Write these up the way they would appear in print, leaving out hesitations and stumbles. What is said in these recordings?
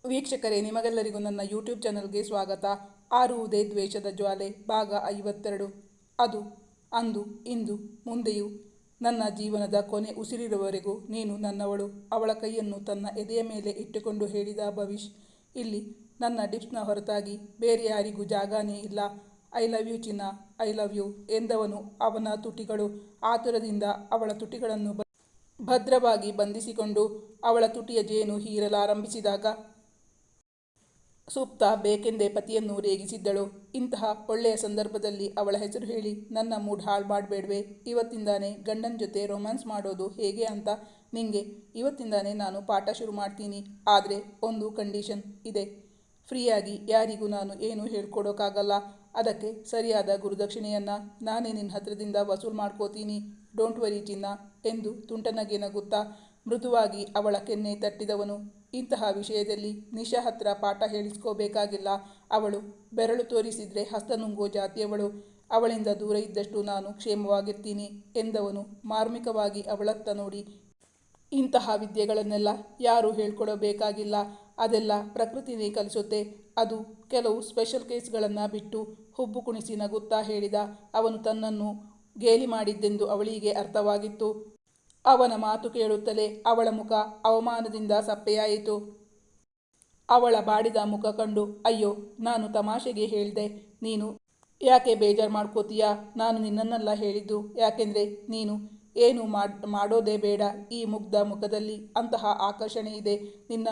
ವೀಕ್ಷಕರೇ, ನಿಮಗೆಲ್ಲರಿಗೂ ನನ್ನ ಯೂಟ್ಯೂಬ್ ಚಾನಲ್ಗೆ ಸ್ವಾಗತ. ಆರುವುದೇ ದ್ವೇಷದ ಜ್ವಾಲೆ ಭಾಗ 52. ಅದು ಅಂದು ಇಂದು ಮುಂದೆಯೂ ನನ್ನ ಜೀವನದ ಕೊನೆ ಉಸಿರಿರುವವರೆಗೂ ನೀನು ನನ್ನವಳು. ಅವಳ ಕೈಯನ್ನು ತನ್ನ ಎದೆಯ ಮೇಲೆ ಇಟ್ಟುಕೊಂಡು ಹೇಳಿದ ಭವಿಷ್. ಇಲ್ಲಿ ನನ್ನ ಡಿಪ್ಸ್ನ ಹೊರತಾಗಿ ಬೇರೆ ಯಾರಿಗೂ ಜಾಗನೇ ಇಲ್ಲ. ಐ ಲವ್ ಯು ಚಿನ್ನ, ಐ ಲವ್ ಯು ಎಂದವನು ಅವನ ತುಟಿಗಳು ಆತುರದಿಂದ ಅವಳ ತುಟಿಗಳನ್ನು ಭದ್ರವಾಗಿ ಬಂಧಿಸಿಕೊಂಡು ಅವಳ ತುಟಿಯ ಜೇನು ಹೀರಲಾರಂಭಿಸಿದಾಗ ಸುಪ್ತ ಬೇಕೆಂದೇ ಪತಿಯನ್ನು ರೇಗಿಸಿದ್ದಳು. ಇಂತಹ ಒಳ್ಳೆಯ ಸಂದರ್ಭದಲ್ಲಿ ಅವಳ ಹೆಸರು ಹೇಳಿ ನನ್ನ ಮೂಡ್ ಹಾಳು ಮಾಡಬೇಡ್ವೆ. ಇವತ್ತಿಂದಾನೇ ಗಂಡನ ಜೊತೆ ರೊಮ್ಯಾನ್ಸ್ ಮಾಡೋದು ಹೇಗೆ ಅಂತ ನಿಂಗೆ ಇವತ್ತಿಂದಾನೇ ನಾನು ಪಾಠ ಶುರು ಮಾಡ್ತೀನಿ. ಆದರೆ ಒಂದು ಕಂಡೀಷನ್ ಇದೆ. ಫ್ರೀಯಾಗಿ ಯಾರಿಗೂ ನಾನು ಏನು ಹೇಳ್ಕೊಡೋಕ್ಕಾಗಲ್ಲ. ಅದಕ್ಕೆ ಸರಿಯಾದ ಗುರುದಕ್ಷಿಣೆಯನ್ನು ನಾನೇ ನಿನ್ನ ಹತ್ರದಿಂದ ವಸೂಲು ಮಾಡ್ಕೋತೀನಿ. ಡೋಂಟ್ ವರಿ ಚಿನ್ನ ಎಂದು ತುಂಟನಗೆ ನಗುತ್ತಾ ಮೃದುವಾಗಿ ಅವಳ ಕೆನ್ನೆ ತಟ್ಟಿದವನು, ಇಂತಹ ವಿಷಯದಲ್ಲಿ ನಿಶಾ ಹತ್ರ ಪಾಠ ಹೇಳಿಸ್ಕೋಬೇಕಾಗಿಲ್ಲ. ಅವಳು ಬೆರಳು ತೋರಿಸಿದ್ರೆ ಹಸ್ತ ನುಂಗೋ ಜಾತಿಯವಳು. ಅವಳಿಂದ ದೂರ ಇದ್ದಷ್ಟು ನಾನು ಕ್ಷೇಮವಾಗಿರ್ತೀನಿ ಎಂದವನು ಮಾರ್ಮಿಕವಾಗಿ ಅವಳತ್ತ ನೋಡಿ, ಇಂತಹ ವಿದ್ಯೆಗಳನ್ನೆಲ್ಲ ಯಾರೂ ಹೇಳ್ಕೊಡಬೇಕಾಗಿಲ್ಲ. ಅದೆಲ್ಲ ಪ್ರಕೃತಿನೇ ಕಲಿಸುತ್ತೆ. ಅದು ಕೆಲವು ಸ್ಪೆಷಲ್ ಕೇಸ್ಗಳನ್ನು ಬಿಟ್ಟು ಹುಬ್ಬು ಕುಣಿಸಿ ನಗುತ್ತಾ ಹೇಳಿದ. ಅವನು ತನ್ನನ್ನು ಗೇಲಿ ಮಾಡಿದ್ದೆಂದು ಅವಳಿಗೆ ಅರ್ಥವಾಗಿತ್ತು. ಅವನ ಮಾತು ಕೇಳುತ್ತಲೇ ಅವಳ ಮುಖ ಅವಮಾನದಿಂದ ಸಪ್ಪೆಯಾಯಿತು. ಅವಳ ಬಾಡಿದ ಮುಖ ಕಂಡು, ಅಯ್ಯೋ ನಾನು ತಮಾಷೆಗೆ ಹೇಳಿದೆ, ನೀನು ಯಾಕೆ ಬೇಜಾರು ಮಾಡ್ಕೋತೀಯಾ? ನಾನು ನಿನ್ನನ್ನೆಲ್ಲ ಹೇಳಿದ್ದು ಯಾಕೆಂದರೆ ನೀನು ಏನು ಮಾಡೋದೇ ಬೇಡ. ಈ ಮುಗ್ಧ ಮುಖದಲ್ಲಿ ಅಂತಹ ಆಕರ್ಷಣೆ ಇದೆ. ನಿನ್ನ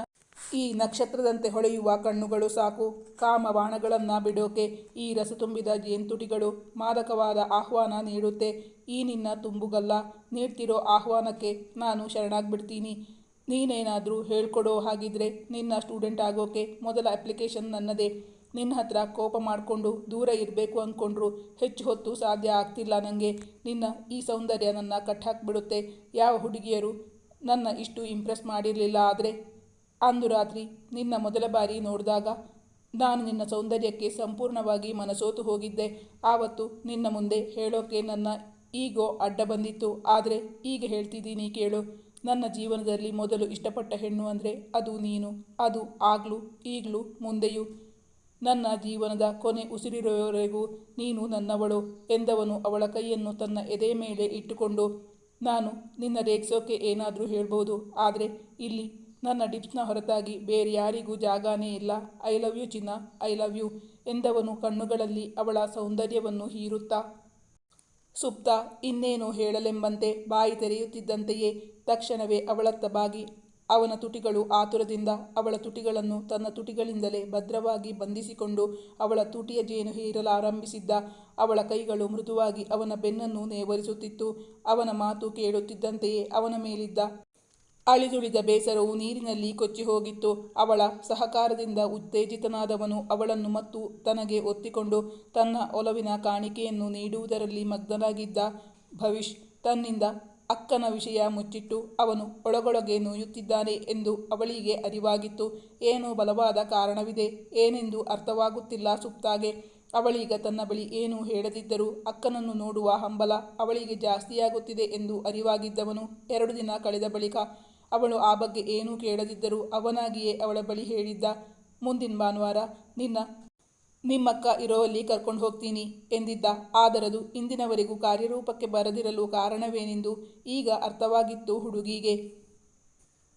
ಈ ನಕ್ಷತ್ರದಂತೆ ಹೊಳೆಯುವ ಕಣ್ಣುಗಳು ಸಾಕು ಕಾಮ ಬಾಣಗಳನ್ನು ಬಿಡೋಕೆ. ಈ ರಸ ತುಂಬಿದ ಜೇನುತುಟಿಗಳು ಮಾದಕವಾದ ಆಹ್ವಾನ ನೀಡುತ್ತೆ. ಈ ನಿನ್ನ ತುಂಬುಗಲ್ಲ ನೀಡ್ತಿರೋ ಆಹ್ವಾನಕ್ಕೆ ನಾನು ಶರಣಾಗ್ಬಿಡ್ತೀನಿ. ನೀನೇನಾದರೂ ಹೇಳ್ಕೊಡೋ ಹಾಗಿದ್ರೆ ನಿನ್ನ ಸ್ಟೂಡೆಂಟ್ ಆಗೋಕೆ ಮೊದಲ ಅಪ್ಲಿಕೇಶನ್ ನನ್ನದೇ. ನಿನ್ನ ಹತ್ರ ಕೋಪ ಮಾಡಿಕೊಂಡು ದೂರ ಇರಬೇಕು ಅಂದ್ಕೊಂಡ್ರು ಹೆಚ್ಚು ಹೊತ್ತು ಸಾಧ್ಯ ಆಗ್ತಿಲ್ಲ ನನಗೆ. ನಿನ್ನ ಈ ಸೌಂದರ್ಯ ನನ್ನ ಕಟ್ಟಾಕ್ಬಿಡುತ್ತೆ. ಯಾವ ಹುಡುಗಿಯರು ನನ್ನ ಇಷ್ಟು ಇಂಪ್ರೆಸ್ ಮಾಡಿರಲಿಲ್ಲ. ಆದರೆ ಅಂದು ರಾತ್ರಿ ನಿನ್ನ ಮೊದಲ ಬಾರಿ ನೋಡಿದಾಗ ನಾನು ನಿನ್ನ ಸೌಂದರ್ಯಕ್ಕೆ ಸಂಪೂರ್ಣವಾಗಿ ಮನಸೋತು ಹೋಗಿದ್ದೆ. ಆವತ್ತು ನಿನ್ನ ಮುಂದೆ ಹೇಳೋಕೆ ನನ್ನ ಈಗೋ ಅಡ್ಡ ಬಂದಿತ್ತು. ಆದರೆ ಈಗ ಹೇಳ್ತಿದ್ದೀನಿ ಕೇಳು. ನನ್ನ ಜೀವನದಲ್ಲಿ ಮೊದಲು ಇಷ್ಟಪಟ್ಟ ಹೆಣ್ಣು ಅಂದರೆ ಅದು ನೀನು. ಅದು ಆಗಲೂ ಈಗಲೂ ಮುಂದೆಯೂ ನನ್ನ ಜೀವನದ ಕೊನೆ ಉಸಿರಿರುವವರೆಗೂ ನೀನು ನನ್ನವಳು ಎಂದವನು ಅವಳ ಕೈಯನ್ನು ತನ್ನ ಎದೆಯ ಮೇಲೆ ಇಟ್ಟುಕೊಂಡು, ನಾನು ನಿನ್ನ ರೇಗಿಸೋಕೆ ಏನಾದರೂ ಹೇಳ್ಬೋದು. ಆದರೆ ಇಲ್ಲಿ ನನ್ನ ಡಿಪ್ಸ್ನ ಹೊರತಾಗಿ ಬೇರೆ ಯಾರಿಗೂ ಜಾಗನೇ ಇಲ್ಲ. ಐ ಲವ್ ಯು ಚಿನ್ನ, ಐ ಲವ್ ಯು ಎಂದವನು ಕಣ್ಣುಗಳಲ್ಲಿ ಅವಳ ಸೌಂದರ್ಯವನ್ನು ಹೀರುತ್ತಾ. ಸುಪ್ತ ಇನ್ನೇನು ಹೇಳಲೆಂಬಂತೆ ಬಾಯಿ ತೆರೆಯುತ್ತಿದ್ದಂತೆಯೇ ತಕ್ಷಣವೇ ಅವಳತ್ತ ಬಾಗಿ ಅವನ ತುಟಿಗಳು ಆತುರದಿಂದ ಅವಳ ತುಟಿಗಳನ್ನು ತನ್ನ ತುಟಿಗಳಿಂದಲೇ ಭದ್ರವಾಗಿ ಬಂಧಿಸಿಕೊಂಡು ಅವಳ ತುಟಿಯ ಜೇನು ಹೀರಲಾರಂಭಿಸಿದ್ದ. ಅವಳ ಕೈಗಳು ಮೃದುವಾಗಿ ಅವನ ಬೆನ್ನನ್ನು ನೇವರಿಸುತ್ತಿತ್ತು. ಅವನ ಮಾತು ಕೇಳುತ್ತಿದ್ದಂತೆಯೇ ಅವನ ಮೇಲಿದ್ದ ಅಳಿದುಳಿದ ಬೇಸರವು ನೀರಿನಲ್ಲಿ ಕೊಚ್ಚಿ ಹೋಗಿತ್ತು. ಅವಳ ಸಹಕಾರದಿಂದ ಉತ್ತೇಜಿತನಾದವನು ಅವಳನ್ನು ಮತ್ತು ತನಗೆ ಒತ್ತಿಕೊಂಡು ತನ್ನ ಒಲವಿನ ಕಾಣಿಕೆಯನ್ನು ನೀಡುವುದರಲ್ಲಿ ಮಗ್ನನಾಗಿದ್ದ. ಭವಿಷ್ ತನ್ನಿಂದ ಅಕ್ಕನ ವಿಷಯ ಮುಚ್ಚಿಟ್ಟು ಅವನು ಒಳಗೊಳಗೆ ನೋಯುತ್ತಿದ್ದಾನೆ ಎಂದು ಅವಳಿಗೆ ಅರಿವಾಗಿತ್ತು. ಏನೋ ಬಲವಾದ ಕಾರಣವಿದೆ. ಏನೆಂದು ಅರ್ಥವಾಗುತ್ತಿಲ್ಲ ಸುಪ್ತಾಗೆ. ಅವಳೀಗ ತನ್ನ ಬಳಿ ಏನೂ ಹೇಳದಿದ್ದರೂ ಅಕ್ಕನನ್ನು ನೋಡುವ ಹಂಬಲ ಅವಳಿಗೆ ಜಾಸ್ತಿಯಾಗುತ್ತಿದೆ ಎಂದು ಅರಿವಾಗಿದ್ದವನು 2 ದಿನ ಕಳೆದ ಬಳಿಕ ಅವಳು ಆ ಬಗ್ಗೆ ಏನೂ ಕೇಳದಿದ್ದರೂ ಅವನಾಗಿಯೇ ಅವಳ ಬಳಿ ಹೇಳಿದ್ದ, ಮುಂದಿನ ಭಾನುವಾರ ನಿಮ್ಮಕ್ಕ ಇರೋವಲ್ಲಿ ಕರ್ಕೊಂಡು ಹೋಗ್ತೀನಿ ಎಂದಿದ್ದ. ಆದರದು ಇಂದಿನವರೆಗೂ ಕಾರ್ಯರೂಪಕ್ಕೆ ಬರದಿರಲು ಕಾರಣವೇನೆಂದು ಈಗ ಅರ್ಥವಾಗಿತ್ತು ಹುಡುಗಿಗೆ.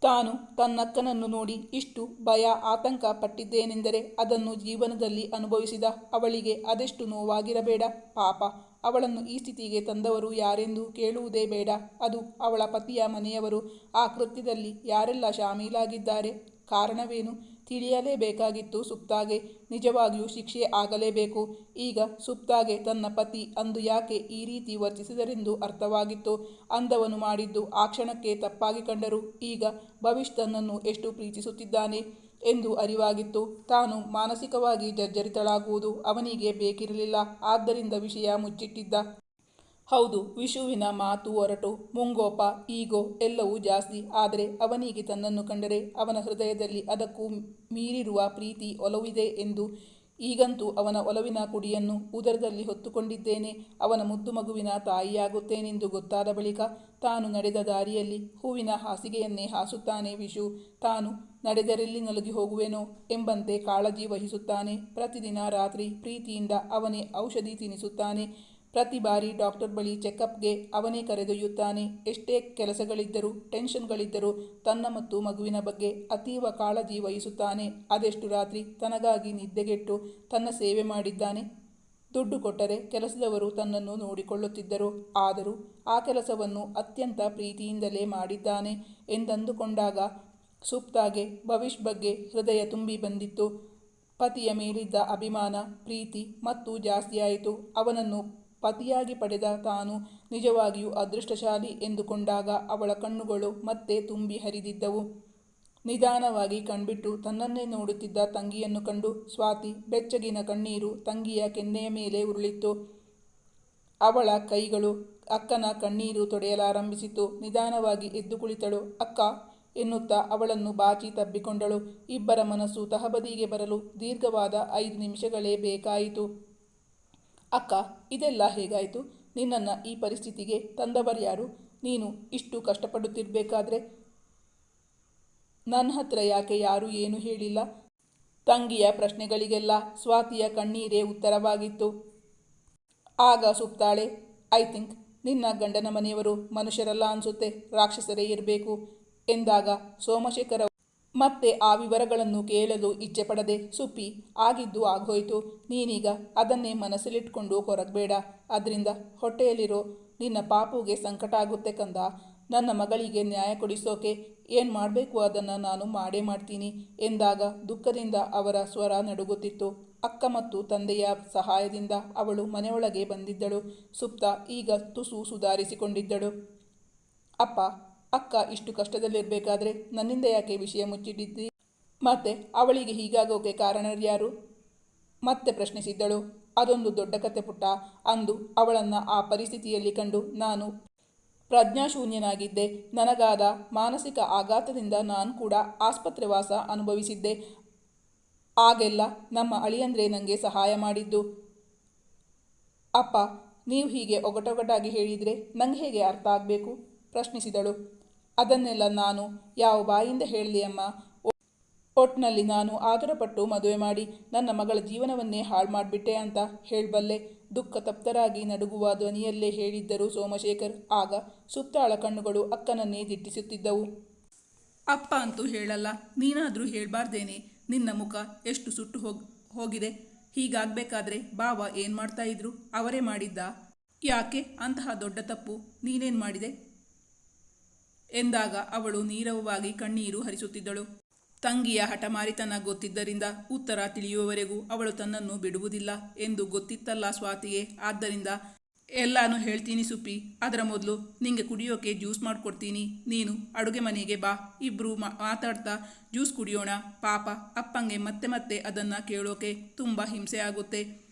ತಾನು ತನ್ನಕ್ಕನನ್ನು ನೋಡಿ ಇಷ್ಟು ಭಯ ಆತಂಕ ಪಟ್ಟಿದ್ದೇನೆಂದರೆ ಅದನ್ನು ಜೀವನದಲ್ಲಿ ಅನುಭವಿಸಿದ ಅವಳಿಗೆ ಅದೆಷ್ಟು ನೋವಾಗಿರಬೇಡ. ಪಾಪ, ಅವಳನ್ನು ಈ ಸ್ಥಿತಿಗೆ ತಂದವರು ಯಾರೆಂದು ಕೇಳುವುದೇ ಬೇಡ. ಅದು ಅವಳ ಪತಿಯ ಮನೆಯವರು. ಆ ಕೃತ್ಯದಲ್ಲಿ ಯಾರೆಲ್ಲ ಶಾಮೀಲಾಗಿದ್ದಾರೆ, ಕಾರಣವೇನು ತಿಳಿಯಲೇಬೇಕಾಗಿತ್ತು ಸುಪ್ತಾಗೆ. ನಿಜವಾಗಿಯೂ ಶಿಕ್ಷೆ ಆಗಲೇಬೇಕು. ಈಗ ಸುಪ್ತಾಗೆ ತನ್ನ ಪತಿ ಅಂದು ಯಾಕೆ ಈ ರೀತಿ ವರ್ತಿಸಿದರೆಂದು ಅರ್ಥವಾಗಿತ್ತು. ಅಂದವನು ಮಾಡಿದ್ದು ಆ ಕ್ಷಣಕ್ಕೆ ತಪ್ಪಾಗಿ ಕಂಡರೂ ಈಗ ಭವಿಷ್ ತನ್ನನ್ನು ಎಷ್ಟು ಪ್ರೀತಿಸುತ್ತಿದ್ದಾನೆ ಎಂದು ಅರಿವಾಗಿತ್ತು. ತಾನು ಮಾನಸಿಕವಾಗಿ ಜರ್ಜರಿತಳಾಗುವುದು ಅವನಿಗೆ ಬೇಕಿರಲಿಲ್ಲ. ಆದ್ದರಿಂದ ವಿಷಯ ಮುಚ್ಚಿಟ್ಟಿದ್ದ. ಹೌದು, ವಿಶುವಿನ ಮಾತು ಒರಟು, ಮುಂಗೋಪ, ಈಗೋ ಎಲ್ಲವೂ ಜಾಸ್ತಿ. ಆದರೆ ಅವನಿಗೆ ತನ್ನನ್ನು ಕಂಡರೆ ಅವನ ಹೃದಯದಲ್ಲಿ ಅದಕ್ಕೂ ಮೀರಿರುವ ಪ್ರೀತಿ ಒಲವಿದೆ ಎಂದು ಈಗಂತೂ ಅವನ ಒಲವಿನ ಕುಡಿಯನ್ನು ಉದರದಲ್ಲಿ ಹೊತ್ತುಕೊಂಡಿದ್ದೇನೆ. ಅವನ ಮುದ್ದು ಮಗುವಿನ ತಾಯಿಯಾಗುತ್ತೇನೆಂದು ಗೊತ್ತಾದ ಬಳಿಕ ತಾನು ನಡೆದ ದಾರಿಯಲ್ಲಿ ಹೂವಿನ ಹಾಸಿಗೆಯನ್ನೇ ಹಾಸುತ್ತಾನೆ ವಿಶು. ತಾನು ನಡೆದರೆಲ್ಲಿ ನಲುಗಿ ಹೋಗುವೆನೋ ಎಂಬಂತೆ ಕಾಳಜಿ ವಹಿಸುತ್ತಾನೆ. ಪ್ರತಿದಿನ ರಾತ್ರಿ ಪ್ರೀತಿಯಿಂದ ಅವನೇ ಔಷಧಿ ತಿನ್ನಿಸುತ್ತಾನೆ. ಪ್ರತಿ ಬಾರಿ ಡಾಕ್ಟರ್ ಬಳಿ ಚೆಕಪ್ಗೆ ಅವನೇ ಕರೆದೊಯ್ಯುತ್ತಾನೆ. ಎಷ್ಟೇ ಕೆಲಸಗಳಿದ್ದರೂ ಟೆನ್ಷನ್ಗಳಿದ್ದರೂ ತನ್ನ ಮತ್ತು ಮಗುವಿನ ಬಗ್ಗೆ ಅತೀವ ಕಾಳಜಿ ವಹಿಸುತ್ತಾನೆ. ಅದೆಷ್ಟು ರಾತ್ರಿ ತನಗಾಗಿ ನಿದ್ದೆಗೆಟ್ಟು ತನ್ನ ಸೇವೆ ಮಾಡಿದ್ದಾನೆ. ದುಡ್ಡು ಕೊಟ್ಟರೆ ಕೆಲಸದವರು ತನ್ನನ್ನು ನೋಡಿಕೊಳ್ಳುತ್ತಿದ್ದರು. ಆದರೂ ಆ ಕೆಲಸವನ್ನು ಅತ್ಯಂತ ಪ್ರೀತಿಯಿಂದಲೇ ಮಾಡಿದ್ದಾನೆ ಎಂದಂದುಕೊಂಡಾಗ ಸುಪ್ತಾಗೆ ಭವಿಷ್ ಬಗ್ಗೆ ಹೃದಯ ತುಂಬಿ ಬಂದಿತ್ತು. ಪತಿಯ ಮೇಲಿದ್ದ ಅಭಿಮಾನ, ಪ್ರೀತಿ ಮತ್ತು ಜಾಸ್ತಿಯಾಯಿತು. ಅವನನ್ನು ಪತಿಯಾಗಿ ಪಡೆದ ತಾನು ನಿಜವಾಗಿಯೂ ಅದೃಷ್ಟಶಾಲಿ ಎಂದುಕೊಂಡಾಗ ಅವಳ ಕಣ್ಣುಗಳು ಮತ್ತೆ ತುಂಬಿ ಹರಿದಿದ್ದವು. ನಿಧಾನವಾಗಿ ಕಣ್ಬಿಟ್ಟು ತನ್ನನ್ನೇ ನೋಡುತ್ತಿದ್ದ ತಂಗಿಯನ್ನು ಕಂಡು ಸ್ವಾತಿ ಬೆಚ್ಚಗಿನ ಕಣ್ಣೀರು ತಂಗಿಯ ಕೆನ್ನೆಯ ಮೇಲೆ ಉರುಳಿತ್ತು. ಅವಳ ಕೈಗಳು ಅಕ್ಕನ ಕಣ್ಣೀರು ತೊಡೆಯಲಾರಂಭಿಸಿತು. ನಿಧಾನವಾಗಿ ಎದ್ದು ಕುಳಿತಳು. ಅಕ್ಕ ಎನ್ನುತ್ತಾ ಅವಳನ್ನು ಬಾಚಿ ತಬ್ಬಿಕೊಂಡಳು. ಇಬ್ಬರ ಮನಸ್ಸು ತಹಬದಿಗೆ ಬರಲು ದೀರ್ಘವಾದ 5 ನಿಮಿಷಗಳೇ ಬೇಕಾಯಿತು. ಅಕ್ಕ, ಇದೆಲ್ಲ ಹೇಗಾಯಿತು? ನಿನ್ನನ್ನು ಈ ಪರಿಸ್ಥಿತಿಗೆ ತಂದವರ್ಯಾರು? ನೀನು ಇಷ್ಟು ಕಷ್ಟಪಡುತ್ತಿರಬೇಕಾದ್ರೆ ನನ್ನ ಹತ್ರ ಯಾಕೆ ಯಾರೂ ಏನೂ ಹೇಳಿಲ್ಲ? ತಂಗಿಯ ಪ್ರಶ್ನೆಗಳಿಗೆಲ್ಲ ಸ್ವಾತಿಯ ಕಣ್ಣೀರೇ ಉತ್ತರವಾಗಿತ್ತು. ಆಗ ಸುಪ್ತಾಳೆ, ಐ ಥಿಂಕ್ ನಿನ್ನ ಗಂಡನ ಮನೆಯವರು ಮನುಷ್ಯರಲ್ಲ ಅನ್ಸುತ್ತೆ, ರಾಕ್ಷಸರೇ ಇರಬೇಕು ಎಂದಾಗ ಸೋಮಶೇಖರ ಮತ್ತೆ ಆ ವಿವರಗಳನ್ನು ಕೇಳಲು ಇಚ್ಛೆ ಪಡದೆ, ಸುಪ್ಪಿ, ಆಗಿದ್ದು ಆಗೋಯ್ತು. ನೀನೀಗ ಅದನ್ನೇ ಮನಸ್ಸಲ್ಲಿಟ್ಕೊಂಡು ಕೊರಗಬೇಡ. ಅದರಿಂದ ಹೊಟ್ಟೆಯಲ್ಲಿರೋ ನಿನ್ನ ಪಾಪುಗೆ ಸಂಕಟ ಆಗುತ್ತೆ ಕಂದ. ನನ್ನ ಮಗಳಿಗೆ ನ್ಯಾಯ ಕೊಡಿಸೋಕೆ ಏನು ಮಾಡಬೇಕು ಅದನ್ನು ನಾನು ಮಾಡೇ ಮಾಡ್ತೀನಿ ಎಂದಾಗ ದುಃಖದಿಂದ ಅವರ ಸ್ವರ ನಡುಗುತ್ತಿತ್ತು. ಅಕ್ಕ ಮತ್ತು ತಂದೆಯ ಸಹಾಯದಿಂದ ಅವಳು ಮನೆಯೊಳಗೆ ಬಂದಿದ್ದಳು. ಸುಪ್ತ ಈಗ ತುಸು ಸುಧಾರಿಸಿಕೊಂಡಿದ್ದಳು. ಅಪ್ಪ, ಅಕ್ಕ ಇಷ್ಟು ಕಷ್ಟದಲ್ಲಿರಬೇಕಾದ್ರೆ ನನ್ನಿಂದ ಯಾಕೆ ವಿಷಯ ಮುಚ್ಚಿಟ್ಟಿದ್ರಿ? ಮತ್ತೆ ಅವಳಿಗೆ ಹೀಗಾಗೋಕೆ ಕಾರಣರ್ಯಾರು? ಮತ್ತೆ ಪ್ರಶ್ನಿಸಿದ್ದಳು. ಅದೊಂದು ದೊಡ್ಡ ಕತೆ ಪುಟ್ಟ. ಅಂದು ಅವಳನ್ನು ಆ ಪರಿಸ್ಥಿತಿಯಲ್ಲಿ ಕಂಡು ನಾನು ಪ್ರಜ್ಞಾಶೂನ್ಯನಾಗಿದ್ದೆ. ನನಗಾದ ಮಾನಸಿಕ ಆಘಾತದಿಂದ ನಾನು ಕೂಡ ಆಸ್ಪತ್ರೆ ವಾಸ ಅನುಭವಿಸಿದ್ದೆ. ಆಗೆಲ್ಲ ನಮ್ಮ ಅಳಿಯಂದ್ರೆ ನನಗೆ ಸಹಾಯ ಮಾಡಿದ್ದು. ಅಪ್ಪ, ನೀವು ಹೀಗೆ ಒಗಟೊಗಟಾಗಿ ಹೇಳಿದರೆ ನಂಗೆ ಹೇಗೆ ಅರ್ಥ ಆಗಬೇಕು? ಪ್ರಶ್ನಿಸಿದಳು. ಅದನ್ನೆಲ್ಲ ನಾನು ಯಾವ ಬಾಯಿಂದ ಹೇಳಲಿ ಅಮ್ಮ? ಒಟ್ನಲ್ಲಿ ನಾನು ಆತುರಪಟ್ಟು ಮದುವೆ ಮಾಡಿ ನನ್ನ ಮಗಳ ಜೀವನವನ್ನೇ ಹಾಳು ಮಾಡಿಬಿಟ್ಟೆ ಅಂತ ಹೇಳಬಲ್ಲೆ. ದುಃಖ ತಪ್ತರಾಗಿ ನಡುಗುವ ಧ್ವನಿಯಲ್ಲೇ ಹೇಳಿದ್ದರು ಸೋಮಶೇಖರ್. ಆಗ ಸುಪ್ತಾಳ ಕಣ್ಣುಗಳು ಅಕ್ಕನನ್ನೇ ದಿಟ್ಟಿಸುತ್ತಿದ್ದವು. ಅಪ್ಪ ಅಂತೂ ಹೇಳಲ್ಲ, ನೀನಾದರೂ ಹೇಳಬಾರ್ದೇನೆ? ನಿನ್ನ ಮುಖ ಎಷ್ಟು ಸುಟ್ಟು ಹೋಗಿದೆ. ಹೀಗಾಗಬೇಕಾದ್ರೆ ಬಾವ ಏನು ಮಾಡ್ತಾ ಇದ್ರು? ಅವರೇ ಮಾಡಿದ್ದ? ಯಾಕೆ ಅಂತಹ ದೊಡ್ಡ ತಪ್ಪು ನೀನೇನು ಮಾಡಿದೆ ಎಂದಾಗ ಅವಳು ನೀರವವಾಗಿ ಕಣ್ಣೀರು ಹರಿಸುತ್ತಿದ್ದಳು. ತಂಗಿಯ ಹಠಮಾರಿತನ ಗೊತ್ತಿದ್ದರಿಂದ ಉತ್ತರ ತಿಳಿಯುವವರೆಗೂ ಅವಳು ತನ್ನನ್ನು ಬಿಡುವುದಿಲ್ಲ ಎಂದು ಗೊತ್ತಿತ್ತಲ್ಲ ಸ್ವಾತಿಗೆ. ಆದ್ದರಿಂದ ಎಲ್ಲಾನು ಹೇಳ್ತೀನಿ ಸುಪ್ಪಿ. ಅದರ ಮೊದಲು ನಿಂಗೆ ಕುಡಿಯೋಕೆ ಜ್ಯೂಸ್ ಮಾಡಿಕೊಡ್ತೀನಿ. ನೀನು ಅಡುಗೆ ಮನೆಗೆ ಬಾ, ಇಬ್ಬರು ಮಾತಾಡ್ತಾ ಜ್ಯೂಸ್ ಕುಡಿಯೋಣ. ಪಾಪ ಅಪ್ಪಂಗೆ ಮತ್ತೆ ಮತ್ತೆ ಅದನ್ನು ಕೇಳೋಕೆ ತುಂಬ ಹಿಂಸೆ ಆಗುತ್ತೆ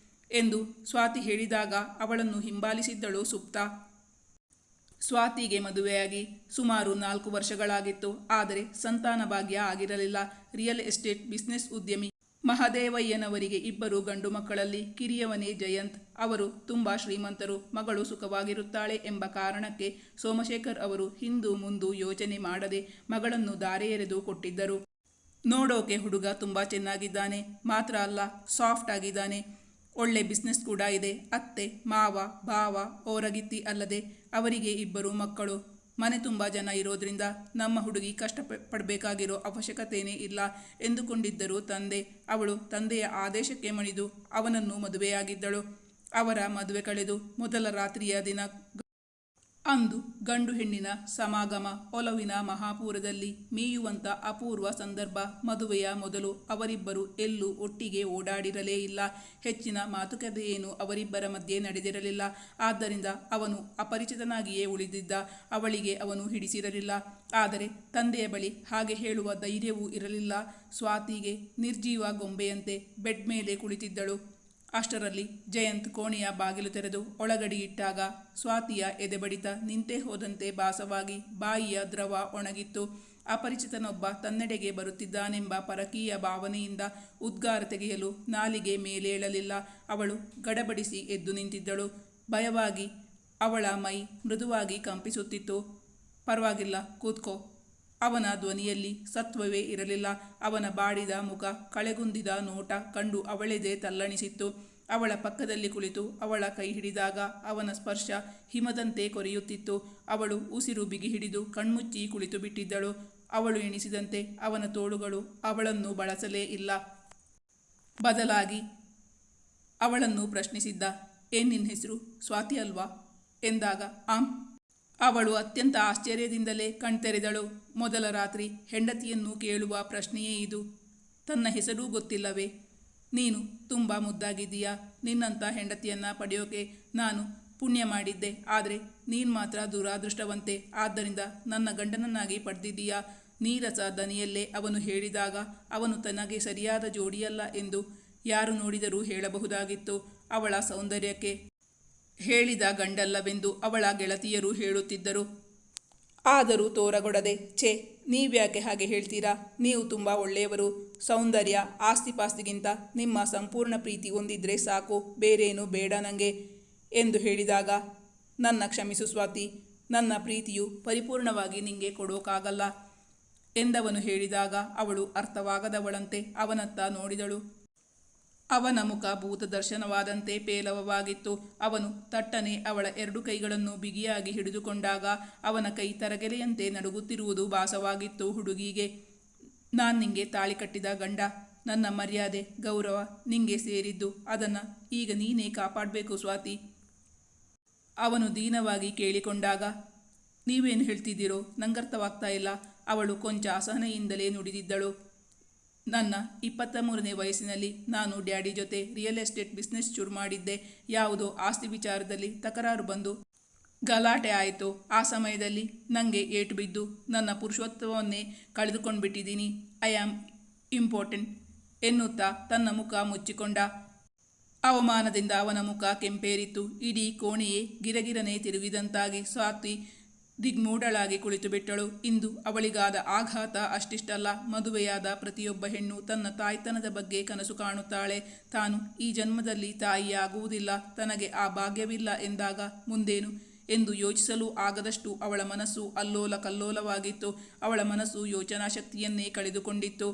ಎಂದು ಸ್ವಾತಿ ಹೇಳಿದಾಗ ಅವಳನ್ನು ಹಿಂಬಾಲಿಸಿದ್ದಳು ಸುಪ್ತಾ. ಸ್ವಾತಿಗೆ ಮದುವೆಯಾಗಿ ಸುಮಾರು 4 ವರ್ಷಗಳಾಗಿತ್ತು. ಆದರೆ ಸಂತಾನ ಭಾಗ್ಯ ಆಗಿರಲಿಲ್ಲ. ರಿಯಲ್ ಎಸ್ಟೇಟ್ ಬಿಸ್ನೆಸ್ ಉದ್ಯಮಿ ಮಹದೇವಯ್ಯನವರಿಗೆ 2 ಗಂಡು ಮಕ್ಕಳಲ್ಲಿ ಕಿರಿಯವನೇ ಜಯಂತ್. ಅವರು ತುಂಬ ಶ್ರೀಮಂತರು. ಮಗಳು ಸುಖವಾಗಿರುತ್ತಾಳೆ ಎಂಬ ಕಾರಣಕ್ಕೆ ಸೋಮಶೇಖರ್ ಅವರು ಹಿಂದು ಮುಂದು ಯೋಚನೆ ಮಾಡದೆ ಮಗಳನ್ನು ದಾರೆ ಎರೆದು ಕೊಟ್ಟಿದ್ದರು. ನೋಡೋಕೆ ಹುಡುಗ ತುಂಬ ಚೆನ್ನಾಗಿದ್ದಾನೆ. ಮಾತ್ರ ಅಲ್ಲ, ಸಾಫ್ಟ್ ಆಗಿದ್ದಾನೆ. ಒಳ್ಳೆ ಬಿಸ್ನೆಸ್ ಕೂಡ ಇದೆ. ಅತ್ತೆ, ಮಾವ, ಭಾವ, ಓರಗಿತ್ತಿ ಅಲ್ಲದೆ ಅವರಿಗೆ 2 ಮಕ್ಕಳು. ಮನೆ ತುಂಬ ಜನ ಇರೋದ್ರಿಂದ ನಮ್ಮ ಹುಡುಗಿ ಕಷ್ಟಪಡಬೇಕಾಗಿರೋ ಅವಶ್ಯಕತೆಯೇ ಇಲ್ಲ ಎಂದುಕೊಂಡಿದ್ದರು ತಂದೆ. ಅವಳು ತಂದೆಯ ಆದೇಶಕ್ಕೆ ಮಣಿದು ಅವನನ್ನು ಮದುವೆಯಾಗಿದ್ದಳು. ಅವರ ಮದುವೆ ಕಳೆದು ಮೊದಲ ರಾತ್ರಿಯ ದಿನ ಅಂದು ಗಂಡು ಹೆಣ್ಣಿನ ಸಮಾಗಮ. ಒಲವಿನ ಮಹಾಪೂರದಲ್ಲಿ ಮೇಯುವಂಥ ಅಪೂರ್ವ ಸಂದರ್ಭ. ಮದುವೆಯ ಮೊದಲು ಅವರಿಬ್ಬರು ಎಲ್ಲೂ ಒಟ್ಟಿಗೆ ಓಡಾಡಿರಲೇ ಇಲ್ಲ. ಹೆಚ್ಚಿನ ಮಾತುಕತೆಯೇನು ಅವರಿಬ್ಬರ ಮಧ್ಯೆ ನಡೆದಿರಲಿಲ್ಲ. ಆದ್ದರಿಂದ ಅವನು ಅಪರಿಚಿತನಾಗಿಯೇ ಉಳಿದಿದ್ದ. ಅವಳಿಗೆ ಅವನು ಹಿಡಿಸಿರಲಿಲ್ಲ. ಆದರೆ ತಂದೆಯ ಬಳಿ ಹಾಗೆ ಹೇಳುವ ಧೈರ್ಯವೂ ಇರಲಿಲ್ಲ. ಸ್ವಾತಿಗೆ ನಿರ್ಜೀವ ಗೊಂಬೆಯಂತೆ ಬೆಡ್ ಮೇಲೆ ಕುಳಿತಿದ್ದಳು. ಅಷ್ಟರಲ್ಲಿ ಜಯಂತ್ ಕೋಣೆಯ ಬಾಗಿಲು ತೆರೆದು ಒಳಗಡೆಯಿಟ್ಟಾಗ ಸ್ವಾತಿಯ ಎದೆಬಡಿತ ನಿಂತೇ ಹೋದಂತೆ ಭಾಸವಾಗಿ ಬಾಯಿಯ ದ್ರವ ಒಣಗಿತ್ತು. ಅಪರಿಚಿತನೊಬ್ಬ ತನ್ನೆಡೆಗೆ ಬರುತ್ತಿದ್ದಾನೆಂಬ ಪರಕೀಯ ಭಾವನೆಯಿಂದ ಉದ್ಗಾರ ತೆಗೆಯಲು ನಾಲಿಗೆ ಮೇಲೇಳಲಿಲ್ಲ. ಅವಳು ಗಡಬಡಿಸಿ ಎದ್ದು ನಿಂತಿದ್ದಳು. ಭಯವಾಗಿ ಅವಳ ಮೈ ಮೃದುವಾಗಿ ಕಂಪಿಸುತ್ತಿತ್ತು. ಪರವಾಗಿಲ್ಲ, ಕೂತ್ಕೋ. ಅವನ ಧ್ವನಿಯಲ್ಲಿ ಸತ್ವವೇ ಇರಲಿಲ್ಲ. ಅವನ ಬಾಡಿದ ಮುಖ, ಕಳೆಗುಂದಿದ ನೋಟ ಕಂಡು ಅವಳೆದೆ ತಲ್ಲಣಿಸಿತ್ತು. ಅವಳ ಪಕ್ಕದಲ್ಲಿ ಕುಳಿತು ಅವಳ ಕೈ ಹಿಡಿದಾಗ ಅವನ ಸ್ಪರ್ಶ ಹಿಮದಂತೆ ಕೊರೆಯುತ್ತಿತ್ತು. ಅವಳು ಉಸಿರು ಬಿಗಿ ಹಿಡಿದು ಕಣ್ಮುಚ್ಚಿ ಕುಳಿತು ಬಿಟ್ಟಿದ್ದಳು. ಅವಳು ಎಣಿಸಿದಂತೆ ಅವನ ತೋಳುಗಳು ಅವಳನ್ನು ಬಳಸಲೇ ಇಲ್ಲ. ಬದಲಾಗಿ ಅವಳನ್ನು ಪ್ರಶ್ನಿಸಿದ್ದ. ಏನ್ ನಿನ್ನ ಹೆಸರು? ಸ್ವಾತಿ ಅಲ್ವಾ ಎಂದಾಗ ಆಂ. ಅವಳು ಅತ್ಯಂತ ಆಶ್ಚರ್ಯದಿಂದಲೇ ಕಣ್ತೆರೆದಳು. ಮೊದಲ ರಾತ್ರಿ ಹೆಂಡತಿಯನ್ನು ಕೇಳುವ ಪ್ರಶ್ನೆಯೇ ಇದು. ತನ್ನ ಹೆಸರೂ ಗೊತ್ತಿಲ್ಲವೇ? ನೀನು ತುಂಬ ಮುದ್ದಾಗಿದ್ದೀಯಾ. ನಿನ್ನಂಥ ಹೆಂಡತಿಯನ್ನ ಪಡೆಯೋಕೆ ನಾನು ಪುಣ್ಯ ಮಾಡಿದ್ದೆ. ಆದರೆ ನೀನು ಮಾತ್ರ ದುರಾದೃಷ್ಟವಂತೆ. ಆದ್ದರಿಂದ ನನ್ನ ಗಂಡನನ್ನಾಗಿ ಪಡೆದಿದ್ದೀಯಾ. ನೀರಸ ದನಿಯಲ್ಲೇ ಅವನು ಹೇಳಿದಾಗ ಅವನು ತನಗೆ ಸರಿಯಾದ ಜೋಡಿಯಲ್ಲ ಎಂದು ಯಾರು ನೋಡಿದರೂ ಹೇಳಬಹುದಾಗಿತ್ತು. ಅವಳ ಸೌಂದರ್ಯಕ್ಕೆ ಹೇಳಿದ ಗಂಡಲ್ಲವೆಂದು ಅವಳ ಗೆಳತಿಯರು ಹೇಳುತ್ತಿದ್ದರು. ಆದರೂ ತೋರಗೊಡದೆ, ಛೇ, ನೀವ್ಯಾಕೆ ಹಾಗೆ ಹೇಳ್ತೀರಾ? ನೀವು ತುಂಬ ಒಳ್ಳೆಯವರು. ಸೌಂದರ್ಯ, ಆಸ್ತಿಪಾಸ್ತಿಗಿಂತ ನಿಮ್ಮ ಸಂಪೂರ್ಣ ಪ್ರೀತಿ ಹೊಂದಿದ್ರೆ ಸಾಕು, ಬೇರೇನು ಬೇಡ ನನಗೆ ಎಂದು ಹೇಳಿದಾಗ, ನನ್ನ ಕ್ಷಮಿಸು ಸ್ವಾತಿ, ನನ್ನ ಪ್ರೀತಿಯು ಪರಿಪೂರ್ಣವಾಗಿ ನಿಂಗೆ ಕೊಡೋಕ್ಕಾಗಲ್ಲ ಎಂದವನು ಹೇಳಿದಾಗ ಅವಳು ಅರ್ಥವಾಗದವಳಂತೆ ಅವನತ್ತ ನೋಡಿದಳು. ಅವನ ಮುಖ ಭೂತ ದರ್ಶನವಾದಂತೆ ಪೇಲವವಾಗಿತ್ತು. ಅವನು ತಟ್ಟನೆ ಅವಳ 2 ಕೈಗಳನ್ನು ಬಿಗಿಯಾಗಿ ಹಿಡಿದುಕೊಂಡಾಗ ಅವನ ಕೈ ತರಗೆಲೆಯಂತೆ ನಡುಗುತ್ತಿರುವುದು ಭಾಸವಾಗಿತ್ತು ಹುಡುಗಿಗೆ. ನಾನು ನಿಂಗೆ ತಾಳಿ ಕಟ್ಟಿದ ಗಂಡ. ನನ್ನ ಮರ್ಯಾದೆ, ಗೌರವ ನಿಂಗೆ ಸೇರಿದ್ದು. ಅದನ್ನು ಈಗ ನೀನೇ ಕಾಪಾಡಬೇಕು ಸ್ವಾತಿ. ಅವನು ದೀನವಾಗಿ ಕೇಳಿಕೊಂಡಾಗ, ನೀವೇನು ಹೇಳ್ತಿದ್ದೀರೋ ನಂಗರ್ಥವಾಗ್ತಾ ಇಲ್ಲ. ಅವಳು ಕೊಂಚ ಅಸಹನೆಯಿಂದಲೇ ನುಡಿದಿದ್ದಳು. ನನ್ನ 23ನೇ ವಯಸ್ಸಿನಲ್ಲಿ ನಾನು ಡ್ಯಾಡಿ ಜೊತೆ ರಿಯಲ್ ಎಸ್ಟೇಟ್ ಬಿಸ್ನೆಸ್ ಶುರು ಮಾಡಿದ್ದೆ. ಯಾವುದೋ ಆಸ್ತಿ ವಿಚಾರದಲ್ಲಿ ತಕರಾರು ಬಂದು ಗಲಾಟೆ ಆಯಿತು. ಆ ಸಮಯದಲ್ಲಿ ನನಗೆ ಏಟು ಬಿದ್ದು ನನ್ನ ಪುರುಷತ್ವವನ್ನೇ ಕಳೆದುಕೊಂಡ್ಬಿಟ್ಟಿದ್ದೀನಿ. ಐ ಆಮ್ ಇಂಪಾರ್ಟೆಂಟ್ ಎನ್ನುತ್ತಾ ತನ್ನ ಮುಖ ಮುಚ್ಚಿಕೊಂಡ. ಅವಮಾನದಿಂದ ಅವನ ಮುಖ ಕೆಂಪೇರಿತ್ತು. ಇಡೀ ಕೋಣೆಯೇ ಗಿರಗಿರನೆ ತಿರುಗಿದಂತಾಗಿ ಸ್ವಾತಿ ದಿಗ್ಮೂಢಳಾಗಿ ಕುಳಿತು ಬಿಟ್ಟಳು. ಇಂದು ಅವಳಿಗಾದ ಆಘಾತ ಅಷ್ಟಿಷ್ಟಲ್ಲ. ಮದುವೆಯಾದ ಪ್ರತಿಯೊಬ್ಬ ಹೆಣ್ಣು ತನ್ನ ತಾಯ್ತನದ ಬಗ್ಗೆ ಕನಸು ಕಾಣುತ್ತಾಳೆ. ತಾನು ಈ ಜನ್ಮದಲ್ಲಿ ತಾಯಿಯಾಗುವುದಿಲ್ಲ, ತನಗೆ ಆ ಭಾಗ್ಯವಿಲ್ಲ ಎಂದಾಗ ಮುಂದೇನು ಎಂದು ಯೋಚಿಸಲು ಆಗದಷ್ಟು ಅವಳ ಮನಸ್ಸು ಅಲ್ಲೋಲ ಕಲ್ಲೋಲವಾಗಿತ್ತು. ಅವಳ ಮನಸ್ಸು ಯೋಚನಾಶಕ್ತಿಯನ್ನೇ ಕಳೆದುಕೊಂಡಿತ್ತು.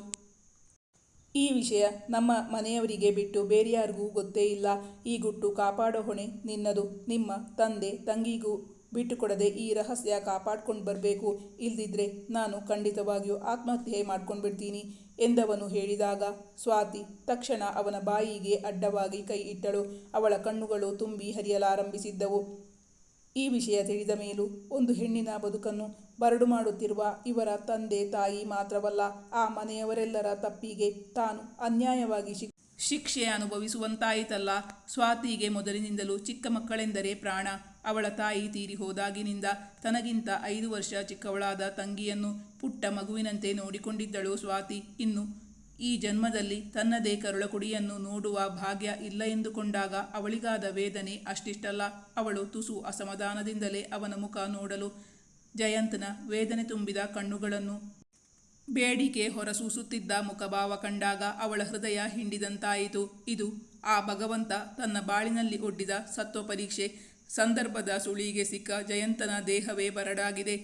ಈ ವಿಷಯ ನಮ್ಮ ಮನೆಯವರಿಗೆ ಬಿಟ್ಟು ಬೇರೆಯಾರಿಗೂ ಗೊತ್ತೇ ಇಲ್ಲ. ಈ ಗುಟ್ಟು ಕಾಪಾಡೋ ಹೊಣೆ ನಿನ್ನದು. ನಿಮ್ಮ ತಂದೆ ತಂಗಿಗೂ ಬಿಟ್ಟುಕೊಡದೆ ಈ ರಹಸ್ಯ ಕಾಪಾಡ್ಕೊಂಡು ಬರಬೇಕು. ಇಲ್ದಿದ್ರೆ ನಾನು ಖಂಡಿತವಾಗಿಯೂ ಆತ್ಮಹತ್ಯೆ ಮಾಡ್ಕೊಂಡ್ಬಿಡ್ತೀನಿ ಎಂದವನು ಹೇಳಿದಾಗ ಸ್ವಾತಿ ತಕ್ಷಣ ಅವನ ಬಾಯಿಗೆ ಅಡ್ಡವಾಗಿ ಕೈ ಇಟ್ಟಳು. ಅವಳ ಕಣ್ಣುಗಳು ತುಂಬಿ ಹರಿಯಲಾರಂಭಿಸಿದ್ದವು. ಈ ವಿಷಯ ತಿಳಿದ ಮೇಲೂ ಒಂದು ಹೆಣ್ಣಿನ ಬದುಕನ್ನು ಬರಡು ಮಾಡುತ್ತಿರುವ ಇವರ ತಂದೆ ತಾಯಿ ಮಾತ್ರವಲ್ಲ, ಆ ಮನೆಯವರೆಲ್ಲರ ತಪ್ಪಿಗೆ ತಾನು ಅನ್ಯಾಯವಾಗಿ ಶಿಕ್ಷೆ ಅನುಭವಿಸುವಂತಾಯಿತಲ್ಲ. ಸ್ವಾತಿಗೆ ಮೊದಲಿನಿಂದಲೂ ಚಿಕ್ಕ ಮಕ್ಕಳೆಂದರೆ ಪ್ರಾಣ. ಅವಳ ತಾಯಿ ತೀರಿ ಹೋದಾಗಿನಿಂದ ತನಗಿಂತ 5 ವರ್ಷ ಚಿಕ್ಕವಳಾದ ತಂಗಿಯನ್ನು ಪುಟ್ಟ ಮಗುವಿನಂತೆ ನೋಡಿಕೊಂಡಿದ್ದಳು ಸ್ವಾತಿ. ಇನ್ನು ಈ ಜನ್ಮದಲ್ಲಿ ತನ್ನದೇ ಕರುಳಕುಡಿಯನ್ನು ನೋಡುವ ಭಾಗ್ಯ ಇಲ್ಲ ಎಂದುಕೊಂಡಾಗ ಅವಳಿಗಾದ ವೇದನೆ ಅಷ್ಟಿಷ್ಟಲ್ಲ. ಅವಳು ತುಸು ಅಸಮಾಧಾನದಿಂದಲೇ ಅವನ ಮುಖ ನೋಡಲು ಜಯಂತನ ವೇದನೆ ತುಂಬಿದ ಕಣ್ಣುಗಳನ್ನು, ಬೇಡಿಕೆ ಹೊರಸೂಸುತ್ತಿದ್ದ ಮುಖಭಾವ ಕಂಡಾಗ ಅವಳ ಹೃದಯ ಹಿಂಡಿದಂತಾಯಿತು. ಇದು ಆ ಭಗವಂತ ತನ್ನ ಬಾಳಿನಲ್ಲಿ ಒಡ್ಡಿದ ಸತ್ವ ಪರೀಕ್ಷೆ. ಸಂದರ್ಭದ ಸುಳಿಗೆ ಸಿಕ್ಕ ಜಯಂತನ ದೇಹವೇ ಬರಡಾಗಿದೆ.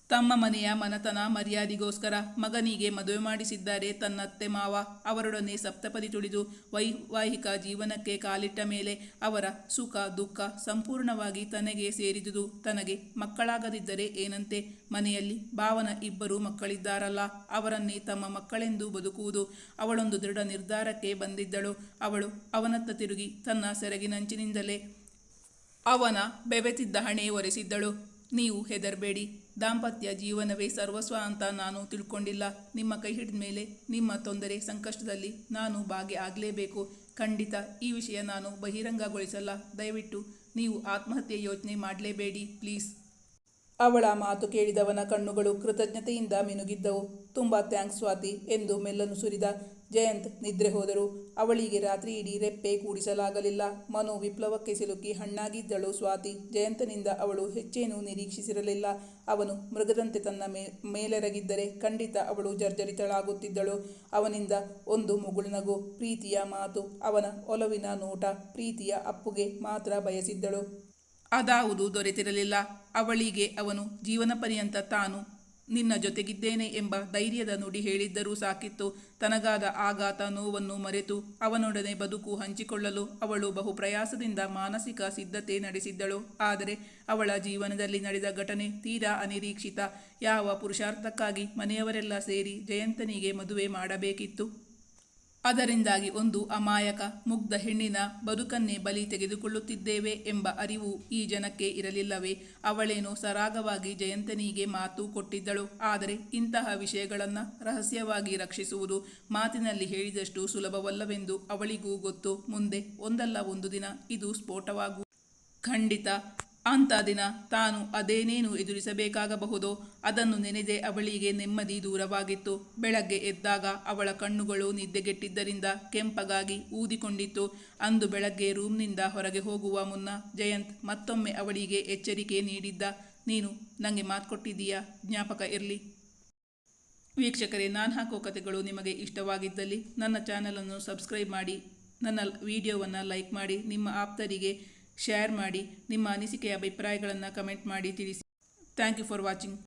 ತಮ್ಮ ಮನೆಯ ಮನತನ ಮರ್ಯಾದೆಗೋಸ್ಕರ ಮಗನಿಗೆ ಮದುವೆ ಮಾಡಿಸಿದ್ದಾರೆ ತನ್ನತ್ತೆ ಮಾವ. ಅವರೊಡನೆ ಸಪ್ತಪದಿ ತುಳಿದು ವೈವಾಹಿಕ ಜೀವನಕ್ಕೆ ಕಾಲಿಟ್ಟ ಮೇಲೆ ಅವರ ಸುಖ ದುಃಖ ಸಂಪೂರ್ಣವಾಗಿ ತನಗೆ ಸೇರಿದುದು. ತನಗೆ ಮಕ್ಕಳಾಗದಿದ್ದರೆ ಏನಂತೆ? ಮನೆಯಲ್ಲಿ ಭಾವನ 2 ಮಕ್ಕಳಿದ್ದಾರಲ್ಲ, ಅವರನ್ನೇ ತಮ್ಮ ಮಕ್ಕಳೆಂದು ಬದುಕುವುದು. ಅವಳೊಂದು ದೃಢ ನಿರ್ಧಾರಕ್ಕೆ ಬಂದಿದ್ದಳು. ಅವಳು ಅವನತ್ತ ತಿರುಗಿ ತನ್ನ ಸೆರಗಿನಂಚಿನಿಂದಲೇ ಅವನ ಬೆವೆತಿದ್ದ ಹಣೆ ಒರೆಸಿದ್ದಳು. ನೀವು ಹೆದರಬೇಡಿ. ದಾಂಪತ್ಯ ಜೀವನವೇ ಸರ್ವಸ್ವ ಅಂತ ನಾನು ತಿಳ್ಕೊಂಡಿಲ್ಲ. ನಿಮ್ಮ ಕೈ ಹಿಡಿದ ಮೇಲೆ ನಿಮ್ಮ ತೊಂದರೆ ಸಂಕಷ್ಟದಲ್ಲಿ ನಾನು ಭಾಗಿಯಾಗಲೇಬೇಕು. ಖಂಡಿತ ಈ ವಿಷಯ ನಾನು ಬಹಿರಂಗಗೊಳಿಸಲ್ಲ. ದಯವಿಟ್ಟು ನೀವು ಆತ್ಮಹತ್ಯೆ ಯೋಚನೆ ಮಾಡಲೇಬೇಡಿ ಪ್ಲೀಸ್. ಅವಳ ಮಾತು ಕೇಳಿದವನ ಕಣ್ಣುಗಳು ಕೃತಜ್ಞತೆಯಿಂದ ಮಿನುಗಿದ್ದವು. ತುಂಬ ಥ್ಯಾಂಕ್ಸ್ ಸ್ವಾತಿ ಎಂದು ಮೆಲ್ಲನು ಸುರಿದ ಜಯಂತ್ ನಿದ್ರೆ ಹೋದರು. ಅವಳಿಗೆ ರಾತ್ರಿ ಇಡೀ ರೆಪ್ಪೆ ಕೂಡಿಸಲಾಗಲಿಲ್ಲ. ಮನೋ ವಿಪ್ಲವಕ್ಕೆ ಸಿಲುಕಿ ಹಣ್ಣಾಗಿದ್ದಳು ಸ್ವಾತಿ. ಜಯಂತನಿಂದ ಅವಳು ಹೆಚ್ಚೇನೂ ನಿರೀಕ್ಷಿಸಿರಲಿಲ್ಲ. ಅವನು ಮೃಗದಂತೆ ತನ್ನ ಮೇಲೆರಗಿದ್ದರೆ ಖಂಡಿತ ಅವಳು ಜರ್ಜರಿತಳಾಗುತ್ತಿದ್ದಳು. ಅವನಿಂದ ಒಂದು ಮುಗುಳ್ನಗು, ಪ್ರೀತಿಯ ಮಾತು, ಅವನ ಒಲವಿನ ನೋಟ, ಪ್ರೀತಿಯ ಅಪ್ಪುಗೆ ಮಾತ್ರ ಬಯಸಿದ್ದಳು. ಅದಾವುದೂ ದೊರೆತಿರಲಿಲ್ಲ. ಅವಳಿಗೆ ಅವನು ಜೀವನ ಪರ್ಯಂತ ತಾನು ನಿನ್ನ ಜೊತೆಗಿದ್ದೇನೆ ಎಂಬ ಧೈರ್ಯದ ನುಡಿ ಹೇಳಿದ್ದರೂ ಸಾಕಿತ್ತು. ತನಗಾದ ಆಘಾತ ನೋವನ್ನು ಮರೆತು ಅವನೊಡನೆ ಬದುಕು ಹಂಚಿಕೊಳ್ಳಲು ಅವಳು ಬಹು ಪ್ರಯಾಸದಿಂದ ಮಾನಸಿಕ ಸಿದ್ಧತೆ ನಡೆಸಿದ್ದಳು. ಆದರೆ ಅವಳ ಜೀವನದಲ್ಲಿ ನಡೆದ ಘಟನೆ ತೀರಾ ಅನಿರೀಕ್ಷಿತ. ಯಾವ ಪುರುಷಾರ್ಥಕ್ಕಾಗಿ ಮನೆಯವರೆಲ್ಲ ಸೇರಿ ಜಯಂತನಿಗೆ ಮದುವೆ ಮಾಡಬೇಕಿತ್ತು? ಅದರಿಂದಾಗಿ ಒಂದು ಅಮಾಯಕ ಮುಗ್ಧ ಹೆಣ್ಣಿನ ಬದುಕನ್ನೇ ಬಲಿ ತೆಗೆದುಕೊಳ್ಳುತ್ತಿದ್ದೇವೆ ಎಂಬ ಅರಿವು ಈ ಜನಕ್ಕೆ ಇರಲಿಲ್ಲವೇ? ಅವಳೇನೋ ಸರಾಗವಾಗಿ ಜಯಂತನಿಗೆ ಮಾತು ಕೊಟ್ಟಿದ್ದಳು. ಆದರೆ ಇಂತಹ ವಿಷಯಗಳನ್ನು ರಹಸ್ಯವಾಗಿ ರಕ್ಷಿಸುವುದು ಮಾತಿನಲ್ಲಿ ಹೇಳಿದಷ್ಟು ಸುಲಭವಲ್ಲವೆಂದು ಅವಳಿಗೂ ಗೊತ್ತು. ಮುಂದೆ ಒಂದಲ್ಲ ಒಂದು ದಿನ ಇದು ಸ್ಫೋಟವಾಗುವುದು ಖಂಡಿತ. ಅಂಥ ದಿನ ತಾನು ಅದೇನೇನು ಎದುರಿಸಬೇಕಾಗಬಹುದೋ ಅದನ್ನು ನೆನೆದೇ ಅವಳಿಗೆ ನೆಮ್ಮದಿ ದೂರವಾಗಿತ್ತು. ಬೆಳಗ್ಗೆ ಎದ್ದಾಗ ಅವಳ ಕಣ್ಣುಗಳು ನಿದ್ದೆಗೆಟ್ಟಿದ್ದರಿಂದ ಕೆಂಪಗಾಗಿ ಊದಿಕೊಂಡಿತ್ತು. ಅಂದು ಬೆಳಗ್ಗೆ ರೂಮ್ನಿಂದ ಹೊರಗೆ ಹೋಗುವ ಮುನ್ನ ಜಯಂತ್ ಮತ್ತೊಮ್ಮೆ ಅವಳಿಗೆ ಎಚ್ಚರಿಕೆ ನೀಡಿದ್ದ. ನೀನು ನನಗೆ ಮಾತು ಕೊಟ್ಟಿದ್ದೀಯಾ, ಜ್ಞಾಪಕ ಇರಲಿ. ವೀಕ್ಷಕರೇ, ನಾನು ಹಾಕೋ ಕಥೆಗಳು ನಿಮಗೆ ಇಷ್ಟವಾಗಿದ್ದಲ್ಲಿ ನನ್ನ ಚಾನಲನ್ನು ಸಬ್ಸ್ಕ್ರೈಬ್ ಮಾಡಿ, ನನ್ನ ವಿಡಿಯೋವನ್ನು ಲೈಕ್ ಮಾಡಿ, ನಿಮ್ಮ ಆಪ್ತರಿಗೆ ಶೇರ್ ಮಾಡಿ, ನಿಮ್ಮ ಅನಿಸಿಕೆಯ ಅಭಿಪ್ರಾಯಗಳನ್ನು ಕಮೆಂಟ್ ಮಾಡಿ ತಿಳಿಸಿ. Thank you for watching.